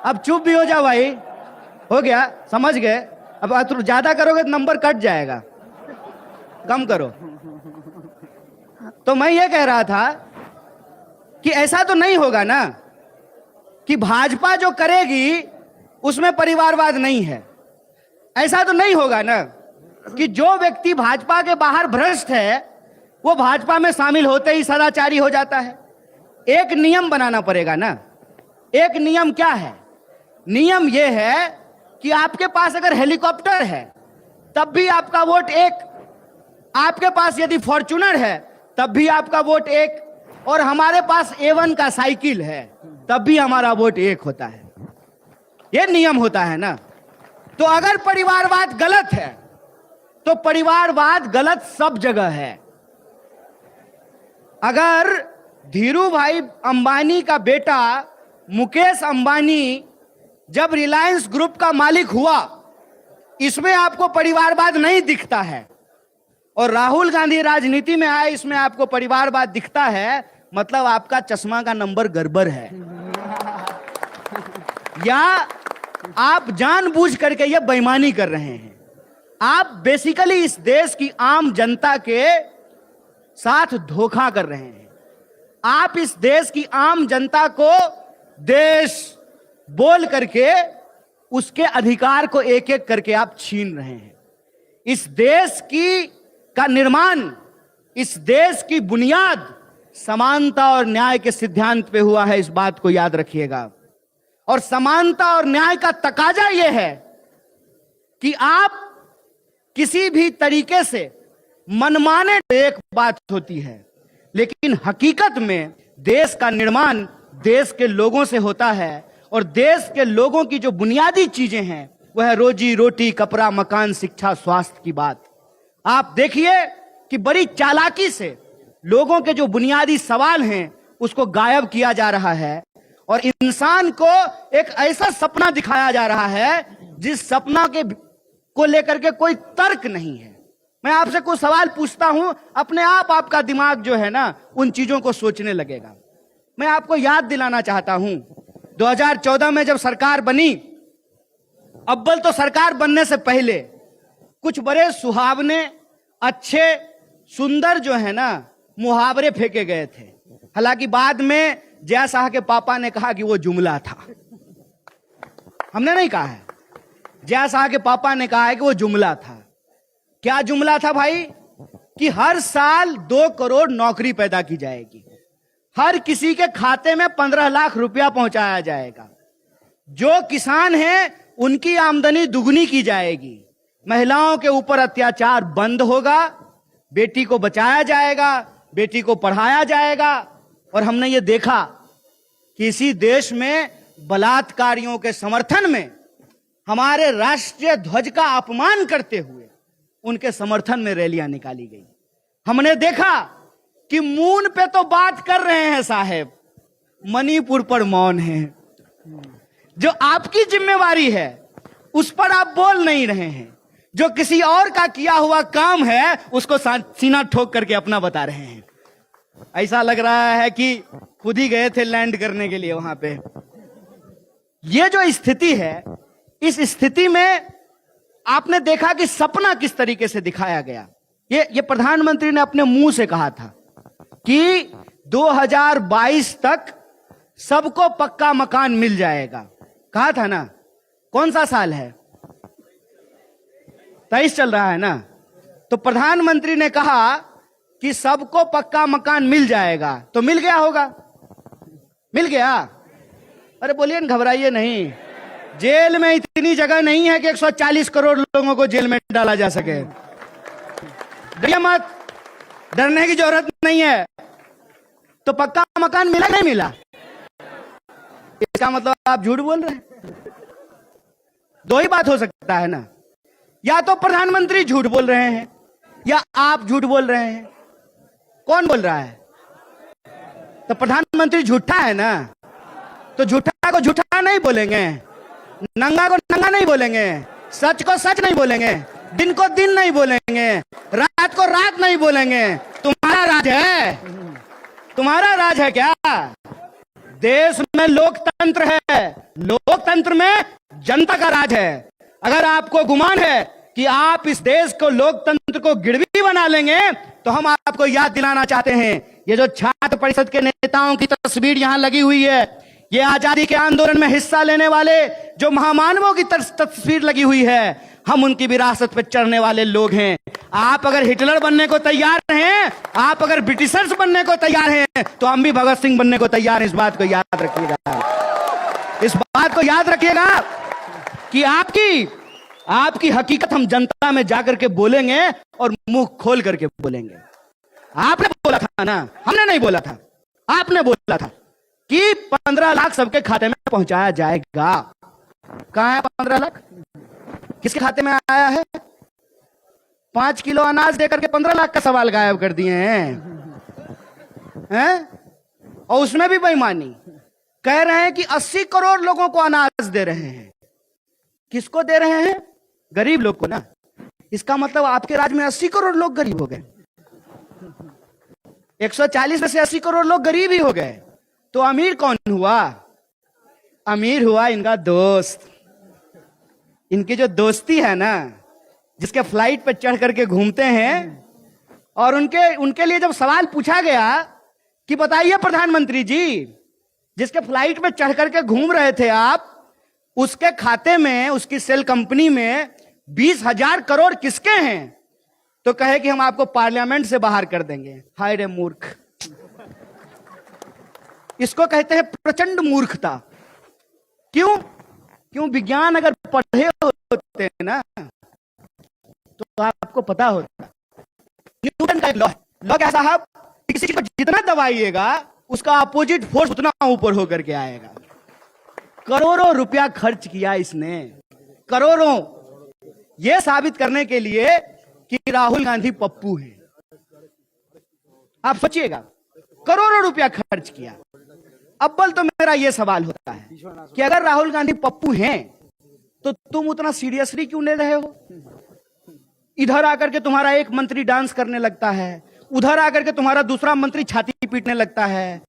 अब चुप भी हो जाओ भाई, हो गया, समझ गए। अब ज्यादा करोगे तो नंबर कट जाएगा, कम करो। तो मैं ये कह रहा था कि ऐसा तो नहीं होगा ना कि भाजपा जो करेगी उसमें परिवारवाद नहीं है। ऐसा तो नहीं होगा ना कि जो व्यक्ति भाजपा के बाहर भ्रष्ट है वो भाजपा में शामिल होते ही सदाचारी हो जाता है। एक नियम बनाना पड़ेगा ना। एक नियम क्या है? नियम यह है कि आपके पास अगर हेलीकॉप्टर है तब भी आपका वोट एक, आपके पास यदि फॉर्च्यूनर है तब भी आपका वोट एक, और हमारे पास A1 का साइकिल है तब भी हमारा वोट एक होता है। यह नियम होता है ना। तो अगर परिवारवाद गलत है तो परिवारवाद गलत सब जगह है। अगर धीरू भाई अंबानी का बेटा मुकेश अंबानी जब रिलायंस ग्रुप का मालिक हुआ, इसमें आपको परिवारवाद नहीं दिखता है, और राहुल गांधी राजनीति में आए इसमें आपको परिवारवाद दिखता है, मतलब आपका चश्मा का नंबर गड़बड़ है, या आप जानबूझ करके यह बेईमानी कर रहे हैं। आप बेसिकली इस देश की आम जनता के साथ धोखा कर रहे हैं। आप इस देश की आम जनता को देश बोल करके उसके अधिकार को एक एक करके आप छीन रहे हैं। इस देश का निर्माण, इस देश की बुनियाद समानता और न्याय के सिद्धांत पे हुआ है, इस बात को याद रखिएगा। और समानता और न्याय का तकाजा यह है कि आप किसी भी तरीके से मनमाने, एक बात होती है, लेकिन हकीकत में देश का निर्माण देश के लोगों से होता है, और देश के लोगों की जो बुनियादी चीजें हैं वह है रोजी रोटी, कपड़ा, मकान, शिक्षा, स्वास्थ्य की बात। आप देखिए कि बड़ी चालाकी से लोगों के जो बुनियादी सवाल हैं उसको गायब किया जा रहा है, और इंसान को एक ऐसा सपना दिखाया जा रहा है जिस सपना को लेकर के कोई तर्क नहीं है। मैं आपसे कुछ सवाल पूछता हूं, अपने आप आपका दिमाग जो है ना उन चीजों को सोचने लगेगा। मैं आपको याद दिलाना चाहता हूं, 2014 में जब सरकार बनी, अव्वल तो सरकार बनने से पहले कुछ बड़े सुहावने, अच्छे, सुंदर जो है ना मुहावरे फेंके गए थे। हालांकि बाद में जय शाह के पापा ने कहा कि वो जुमला था। हमने नहीं कहा है, जय शाह के पापा ने कहा है कि वो जुमला था। क्या जुमला था भाई? कि हर साल 2 करोड़ नौकरी पैदा की जाएगी, हर किसी के खाते में 15 लाख रुपया पहुंचाया जाएगा, जो किसान हैं उनकी आमदनी दुगनी की जाएगी, महिलाओं के ऊपर अत्याचार बंद होगा, बेटी को बचाया जाएगा, बेटी को पढ़ाया जाएगा। और हमने ये देखा कि इसी देश में बलात्कारियों के समर्थन में हमारे राष्ट्रीय ध्वज का अपमान करते हुए उनके समर्थन में रैलियां निकाली गई। हमने देखा कि मून पे तो बात कर रहे हैं साहब, मणिपुर पर मौन है। जो आपकी जिम्मेवारी है उस पर आप बोल नहीं रहे हैं, जो किसी और का किया हुआ काम है उसको सीना ठोक करके अपना बता रहे हैं। ऐसा लग रहा है कि खुद ही गए थे लैंड करने के लिए वहां पे। ये जो स्थिति है, इस स्थिति में आपने देखा कि सपना किस तरीके से दिखाया गया। ये प्रधानमंत्री ने अपने मुंह से कहा था कि 2022 तक सबको पक्का मकान मिल जाएगा। कहा था ना? कौन सा साल है? 23 चल रहा है ना। तो प्रधानमंत्री ने कहा कि सबको पक्का मकान मिल जाएगा, तो मिल गया होगा? मिल गया? अरे बोलिए ना, घबराइए नहीं। जेल में इतनी जगह नहीं है कि 140 करोड़ लोगों को जेल में डाला जा सके। डरिए मत, डरने की जरूरत नहीं है। तो पक्का मकान मिला नहीं मिला? इसका मतलब आप झूठ बोल रहे हैं। दो ही बात हो सकता है ना, या तो प्रधानमंत्री झूठ बोल रहे हैं या आप झूठ बोल रहे हैं। कौन बोल रहा है? तो प्रधानमंत्री झूठा है ना, तो झूठा को झूठा नहीं बोलेंगे, नंगा को नंगा नहीं बोलेंगे, सच को सच नहीं बोलेंगे, दिन को दिन नहीं बोलेंगे, रात को रात नहीं बोलेंगे। तुम्हारा राज है, तुम्हारा राज है क्या? देश में लोकतंत्र है, लोकतंत्र में जनता का राज है। अगर आपको गुमान है कि आप इस देश को, लोकतंत्र को गिरवी बना लेंगे, तो हम आपको याद दिलाना चाहते हैं, ये जो छात्र परिषद के नेताओं की तस्वीर यहां लगी हुई है, ये आजादी के आंदोलन में हिस्सा लेने वाले जो महामानवों की तस्वीर लगी हुई है, हम उनकी विरासत पर चढ़ने वाले लोग हैं। आप अगर हिटलर बनने को तैयार हैं, आप अगर ब्रिटिशर्स बनने को तैयार हैं, तो हम भी भगत सिंह बनने को तैयार हैं। इस बात को याद रखिएगा, इस बात को याद रखिएगा कि आपकी हकीकत हम जनता में जाकर के बोलेंगे और मुंह खोल करके बोलेंगे। आपने बोला था ना, हमने नहीं बोला था, आपने बोला था कि 15 लाख सबके खाते में पहुंचाया जाएगा। कहां है 15 लाख? किसके खाते में आया है? 5 किलो अनाज देकर के 15 लाख का सवाल गायब कर दिए हैं? और उसमें भी बेईमानी। कह रहे हैं कि 80 करोड़ लोगों को अनाज दे रहे हैं। किसको दे रहे हैं? गरीब लोग को ना। इसका मतलब आपके राज्य में 80 करोड़ लोग गरीब हो गए। 140 में से 80 करोड़ लोग गरीब ही हो गए। तो अमीर कौन हुआ? अमीर हुआ इनका दोस्त। इनकी जो दोस्ती है ना, जिसके फ्लाइट पे चढ़ करके घूमते हैं, और उनके लिए जब सवाल पूछा गया कि बताइए प्रधानमंत्री जी, जिसके फ्लाइट पे चढ़ करके घूम रहे थे आप, उसके खाते में, उसकी सेल कंपनी में 20,000 करोड़ किसके हैं? तो कहे कि हम आपको पार्लियामेंट से बाहर कर देंगे। हाय रे मूर्ख! इसको कहते हैं प्रचंड मूर्खता। क्यों? विज्ञान अगर पढ़े होते हैं ना, तो आपको पता होता। न्यूटन का एक लॉ क्या साहब? किसी को जितना दबाइएगा उसका अपोजिट फोर्स उतना ऊपर होकर के आएगा। करोड़ों रुपया खर्च किया इसने, करोड़ों, यह साबित करने के लिए कि राहुल गांधी पप्पू है। आप सोचिएगा, करोड़ों रुपया खर्च किया। अव्वल तो मेरा यह सवाल होता है कि अगर राहुल गांधी पप्पू हैं, तो तुम उतना सीरियसली क्यों ले रहे हो? इधर आकर के तुम्हारा एक मंत्री डांस करने लगता है, उधर आकर के तुम्हारा दूसरा मंत्री छाती पीटने लगता है,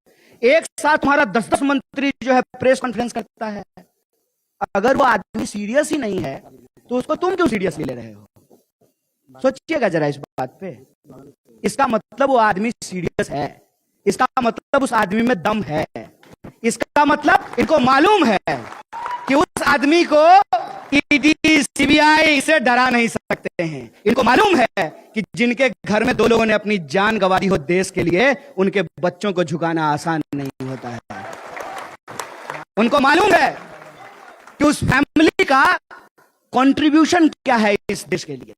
एक साथ तुम्हारा 10-10 मंत्री जो है प्रेस कॉन्फ्रेंस करता है। अगर वो आदमी सीरियस ही नहीं है, तो उसको तुम क्यों सीरियसली ले रहे हो? सोचिएगा जरा इस बात पे। इसका मतलब वो आदमी सीरियस है, इसका मतलब उस आदमी में दम है, इसका मतलब इनको मालूम है कि उस आदमी को ईडी, सीबीआई से डरा नहीं सकते हैं। इनको मालूम है कि जिनके घर में 2 लोगों ने अपनी जान गंवा दी हो देश के लिए, उनके बच्चों को झुकाना आसान नहीं होता है। उनको मालूम है कि उस फैमिली का कंट्रीब्यूशन क्या है इस देश के लिए।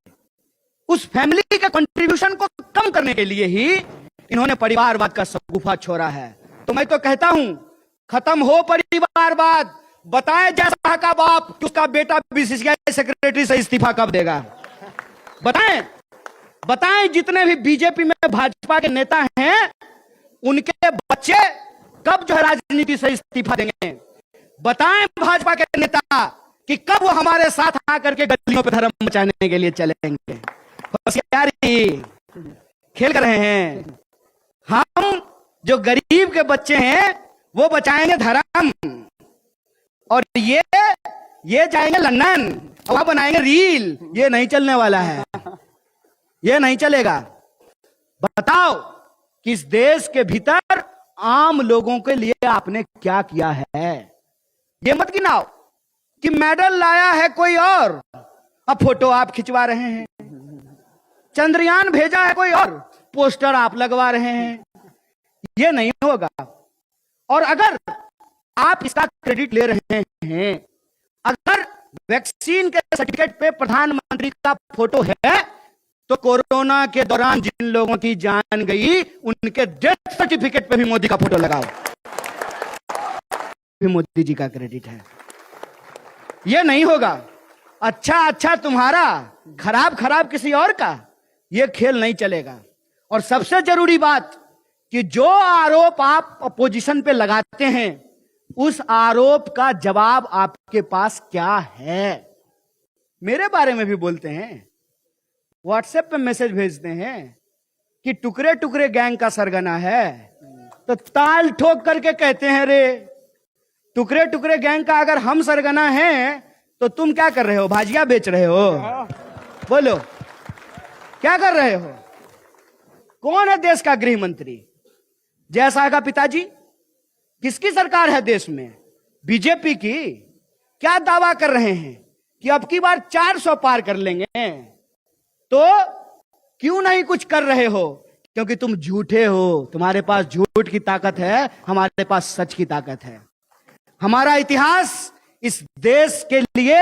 उस फैमिली के कंट्रीब्यूशन को कम करने के लिए ही इन्होंने परिवारवाद का शगुफा छोड़ा है। तो मैं तो कहता हूं, खत्म हो परिवारवाद। बताएं जैसा का बाप कि उसका बेटा बीसीसीआई सेक्रेटरी से इस्तीफा कब देगा। बताएं जितने भी बीजेपी में भाजपा के नेता हैं, उनके बच्चे कब जो है राजनीति से इस्तीफा देंगे। बताएं भाजपा के नेता कि कब वो हमारे साथ आकर के गलियों पे धर्म मचाने के लिए चलेंगे। होशियारी खेल कर रहे हैं। हम जो गरीब के बच्चे हैं वो बचाएंगे धर्म, और ये जाएंगे लंदन और वहां बनाएंगे रील। ये नहीं चलने वाला है, ये नहीं चलेगा। बताओ कि इस देश के भीतर आम लोगों के लिए आपने क्या किया है। ये मत गिनाओ कि मेडल लाया है कोई और, अब फोटो आप खिंचवा रहे हैं। चंद्रयान भेजा है कोई और, पोस्टर आप लगवा रहे हैं। ये नहीं होगा। और अगर आप इसका क्रेडिट ले रहे हैं, अगर वैक्सीन के सर्टिफिकेट पे प्रधानमंत्री का फोटो है, तो कोरोना के दौरान जिन लोगों की जान गई उनके डेथ सर्टिफिकेट पे भी मोदी का फोटो लगाओ, भी मोदी जी का क्रेडिट है। यह नहीं होगा। अच्छा तुम्हारा, खराब खराब किसी और का, यह खेल नहीं चलेगा। और सबसे जरूरी बात कि जो आरोप आप अपोजिशन पे लगाते हैं उस आरोप का जवाब आपके पास क्या है। मेरे बारे में भी बोलते हैं, व्हाट्सएप पे मैसेज भेजते हैं कि टुकड़े टुकड़े गैंग का सरगना है, तो ताल ठोक करके कहते हैं रे टुकड़े टुकड़े गैंग का अगर हम सरगना हैं तो तुम क्या कर रहे हो, भाजिया बेच रहे हो? बोलो क्या कर रहे हो? कौन है देश का गृह मंत्री? जयशाह का पिताजी? किसकी सरकार है देश में? बीजेपी की। क्या दावा कर रहे हैं कि अब की बार 400 पार कर लेंगे, तो क्यों नहीं कुछ कर रहे हो? क्योंकि तुम झूठे हो। तुम्हारे पास झूठ की ताकत है, हमारे पास सच की ताकत है। हमारा इतिहास इस देश के लिए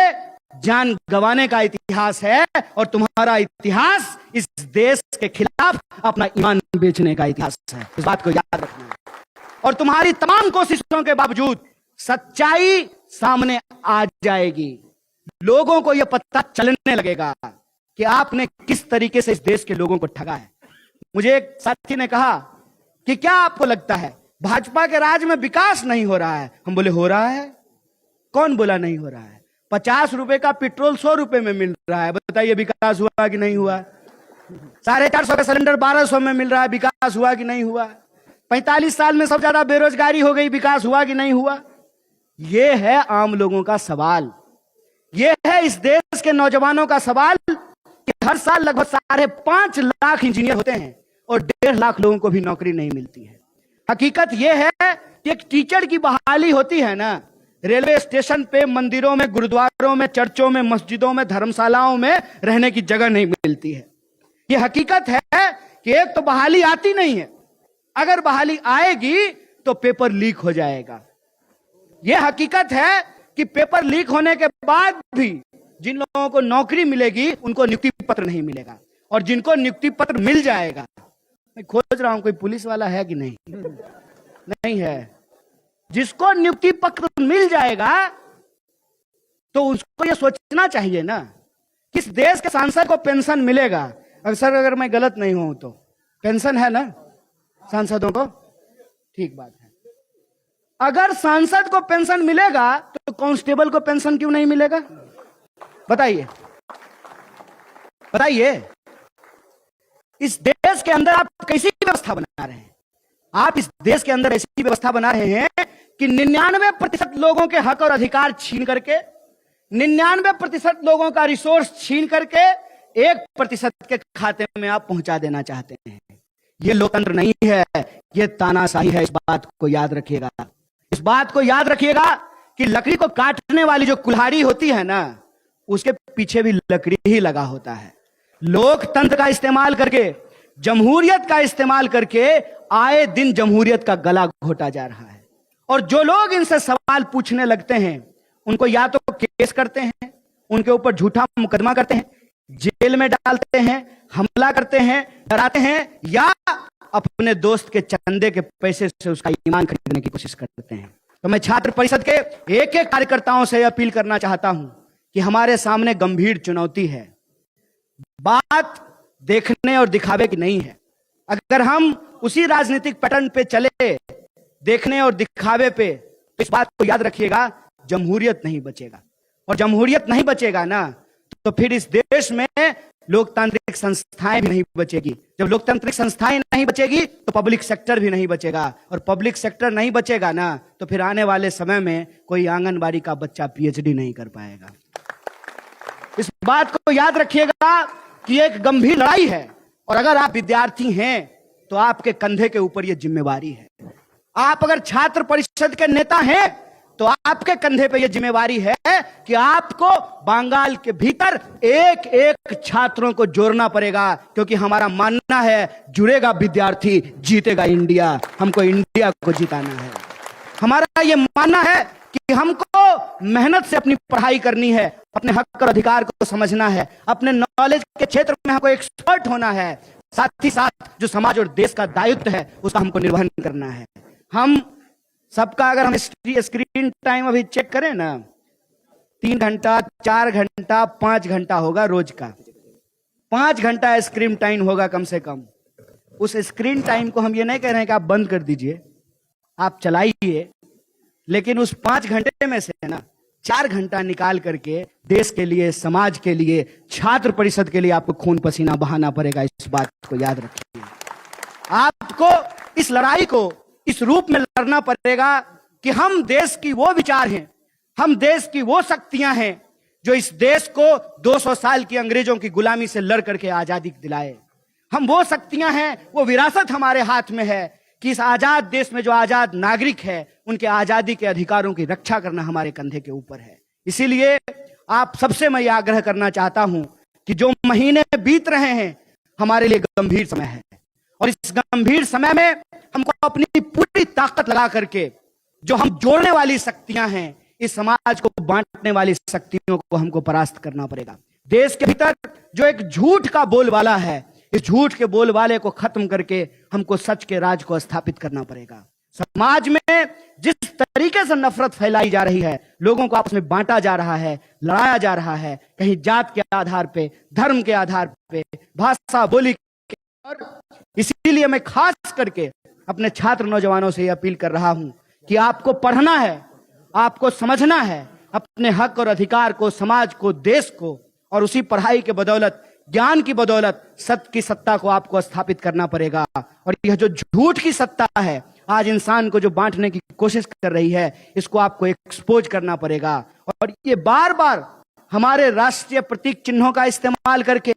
जान गंवाने का इतिहास है और तुम्हारा इतिहास इस देश के खिलाफ अपना ईमान बेचने का इतिहास है। इस बात को याद रखना है। और तुम्हारी तमाम कोशिशों के बावजूद सच्चाई सामने आ जाएगी। लोगों को यह पता चलने लगेगा कि आपने किस तरीके से इस देश के लोगों को ठगा है। मुझे एक साथी ने कहा कि क्या आपको लगता है भाजपा के राज में विकास नहीं हो रहा है? हम बोले हो रहा है। कौन बोला नहीं हो रहा है? 50 रुपए का पेट्रोल 100 रुपए में मिल रहा है, बताइए विकास हुआ कि नहीं हुआ? 450 का सिलेंडर 1200 में मिल रहा है, विकास हुआ कि नहीं हुआ? 45 साल में सबसे ज्यादा बेरोजगारी हो गई, विकास हुआ कि नहीं हुआ? यह है आम लोगों का सवाल। यह है इस देश के नौजवानों का सवाल कि हर साल लगभग 5.5 लाख इंजीनियर होते हैं और 1.5 लाख लोगों को भी नौकरी नहीं मिलती है। हकीकत यह है कि एक टीचर की बहाली होती है ना, रेलवे स्टेशन पे, मंदिरों में, गुरुद्वारों में, चर्चों में, मस्जिदों में, धर्मशालाओं में रहने की जगह नहीं मिलती है। यह हकीकत है कि एक तो बहाली आती नहीं है, अगर बहाली आएगी तो पेपर लीक हो जाएगा। यह हकीकत है कि पेपर लीक होने के बाद भी जिन लोगों को नौकरी मिलेगी उनको नियुक्ति पत्र नहीं मिलेगा, और जिनको नियुक्ति पत्र मिल जाएगा, मैं खोज रहा हूं कोई पुलिस वाला है कि नहीं? नहीं है। जिसको नियुक्ति पत्र मिल जाएगा तो उसको यह सोचना चाहिए ना, किस देश के सांसद को पेंशन मिलेगा? अगर मैं गलत नहीं हूं तो पेंशन है ना सांसदों को? ठीक बात है। अगर सांसद को पेंशन मिलेगा तो कांस्टेबल को पेंशन क्यों नहीं मिलेगा? बताइए बताइए। इस देश के अंदर आप कैसी व्यवस्था बना रहे हैं? आप इस देश के अंदर ऐसी व्यवस्था बना रहे हैं कि 99% लोगों के हक और अधिकार छीन करके, 99% लोगों का रिसोर्स छीन करके 1% के खाते में आप पहुंचा देना चाहते हैं। यह लोकतंत्र नहीं है, यह तानाशाही है। इस बात को याद रखिएगा। इस बात को याद रखिएगा कि लकड़ी को काटने वाली जो कुल्हाड़ी होती है ना, उसके पीछे भी लकड़ी ही लगा होता है। लोकतंत्र का इस्तेमाल करके, जमहूरियत का इस्तेमाल करके आए दिन जमहूरियत का गला घोटा जा रहा है। और जो लोग इनसे सवाल पूछने लगते हैं उनको या तो केस करते हैं, उनके ऊपर झूठा मुकदमा करते हैं, जेल में डालते हैं, हमला करते हैं, डराते हैं, या अपने दोस्त के चंदे के पैसे से उसका ईमान खरीदने की कोशिश करते हैं। तो मैं छात्र परिषद के एक एक कार्यकर्ताओं से अपील करना चाहता हूं कि हमारे सामने गंभीर चुनौती है। बात देखने और दिखावे की नहीं है। अगर हम उसी राजनीतिक पैटर्न पे चले, देखने और दिखावे पे, तो इस बात को याद रखिएगा, जमहूरियत नहीं बचेगा। और जमहूरियत नहीं बचेगा ना, तो फिर इस देश में लोकतांत्रिक संस्थाएं भी नहीं बचेगी। जब लोकतांत्रिक संस्थाएं नहीं बचेगी तो पब्लिक सेक्टर भी नहीं बचेगा, और पब्लिक सेक्टर नहीं बचेगा ना, तो फिर आने वाले समय में कोई आंगनबाड़ी का बच्चा पीएचडी नहीं कर पाएगा। इस बात को याद रखिएगा कि एक गंभीर लड़ाई है, और अगर आप विद्यार्थी हैं तो आपके कंधे के ऊपर यह जिम्मेवारी है। आप अगर छात्र परिषद के नेता हैं तो आपके कंधे पे यह जिम्मेवारी है कि आपको बंगाल के भीतर एक एक छात्रों को जोड़ना पड़ेगा, क्योंकि हमारा मानना है जुड़ेगा विद्यार्थी जीतेगा इंडिया। हमको इंडिया को जिताना है। हमारा यह मानना है कि हमको मेहनत से अपनी पढ़ाई करनी है, अपने हक और अधिकार को समझना है, अपने नॉलेज के क्षेत्र में हमको एक्सपर्ट होना है, साथ ही साथ जो समाज और देश का दायित्व है उसका हमको निर्वहन करना है। हम सबका अगर हम स्क्रीन टाइम अभी चेक करें ना, 3 घंटा, 4 घंटा, 5 घंटा होगा रोज का। 5 घंटा स्क्रीन टाइम होगा कम से कम। उस स्क्रीन टाइम को हम ये नहीं कह रहे हैं कि आप बंद कर दीजिए, आप चलाइए, लेकिन उस 5 घंटे में से ना 4 घंटा निकाल करके देश के लिए, समाज के लिए, छात्र परिषद के लिए आपको खून पसीना बहाना पड़ेगा। इस बात को याद रखिए। आपको इस लड़ाई को इस रूप में लड़ना पड़ेगा कि हम देश की वो विचार हैं, हम देश की वो शक्तियां हैं जो इस देश को 200 साल की अंग्रेजों की गुलामी से लड़ करके आजादी दिलाए। हम वो शक्तियां हैं, वो विरासत हमारे हाथ में है कि इस आजाद देश में जो आजाद नागरिक है उनके आजादी के अधिकारों की रक्षा करना हमारे कंधे के ऊपर है। इसीलिए आप सबसे मैं यह आग्रह करना चाहता हूं कि जो महीने बीत रहे हैं हमारे लिए गंभीर समय है, और इस गंभीर समय में हमको अपनी पूरी ताकत लगा करके जो हम जोड़ने वाली शक्तियां हैं, इस समाज को बांटने वाली शक्तियों को हमको परास्त करना पड़ेगा। देश के भीतर जो एक झूठ का बोलबाला है, इस झूठ के बोलबाले को खत्म करके हमको सच के राज को स्थापित करना पड़ेगा। समाज में जिस तरीके से नफरत फैलाई जा रही है, लोगों को आपस में बांटा जा रहा है, लड़ाया जा रहा है, कहीं जात के आधार पे, धर्म के आधार पे, भाषा बोली के, और इसीलिए मैं खास करके अपने छात्र नौजवानों से यह अपील कर रहा हूं कि आपको पढ़ना है, आपको समझना है अपने हक और अधिकार को, समाज को, देश को, और उसी पढ़ाई के बदौलत, ज्ञान की बदौलत सत्य की सत्ता को आपको स्थापित करना पड़ेगा। और यह जो झूठ की सत्ता है आज इंसान को जो बांटने की कोशिश कर रही है, इसको आपको एक्सपोज करना पड़ेगा। और ये बार बार हमारे राष्ट्रीय प्रतीक चिन्हों का इस्तेमाल करके,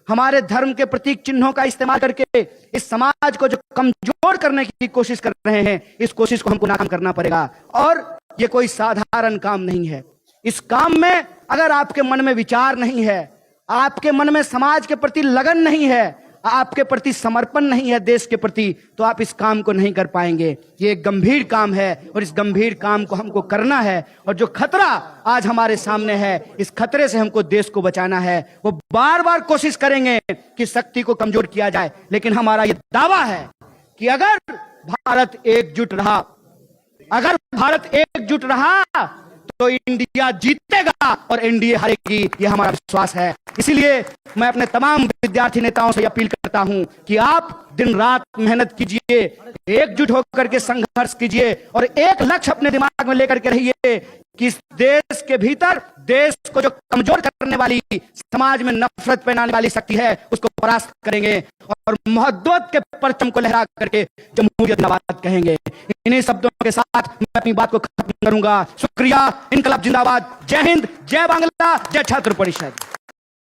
हमारे धर्म के प्रतीक चिन्हों का इस्तेमाल करके इस समाज को जो कमजोर करने की कोशिश कर रहे हैं, इस कोशिश को हमको नाकाम करना पड़ेगा। और ये कोई साधारण काम नहीं है। इस काम में अगर आपके मन में विचार नहीं है, आपके मन में समाज के प्रति लगन नहीं है, आपके प्रति समर्पण नहीं है देश के प्रति, तो आप इस काम को नहीं कर पाएंगे। ये एक गंभीर काम है और इस गंभीर काम को हमको करना है। और जो खतरा आज हमारे सामने है, इस खतरे से हमको देश को बचाना है। वो बार बार कोशिश करेंगे कि शक्ति को कमजोर किया जाए, लेकिन हमारा ये दावा है कि अगर भारत एकजुट रहा, अगर भारत एकजुट रहा तो इंडिया जीतेगा और एनडीए हारेगी, यह हमारा विश्वास है। इसीलिए मैं अपने तमाम विद्यार्थी नेताओं से अपील करता हूं कि आप दिन रात मेहनत कीजिए, एकजुट होकर के संघर्ष कीजिए और एक लक्ष्य अपने दिमाग में लेकर के रहिए कि इस देश के भीतर देश को जो कमजोर करने वाली, समाज में नफरत फैलाने वाली शक्ति है, उसको परास्त करेंगे और मोहब्बत के परचम को लहरा करके जमहूरियत जिंदाबाद कहेंगे। इन्हीं शब्दों के साथ मैं अपनी बात को खत्म करूंगा। शुक्रिया। इनकलाब जिंदाबाद। जय हिंद, जय बांग्ला, जय छात्र परिषद।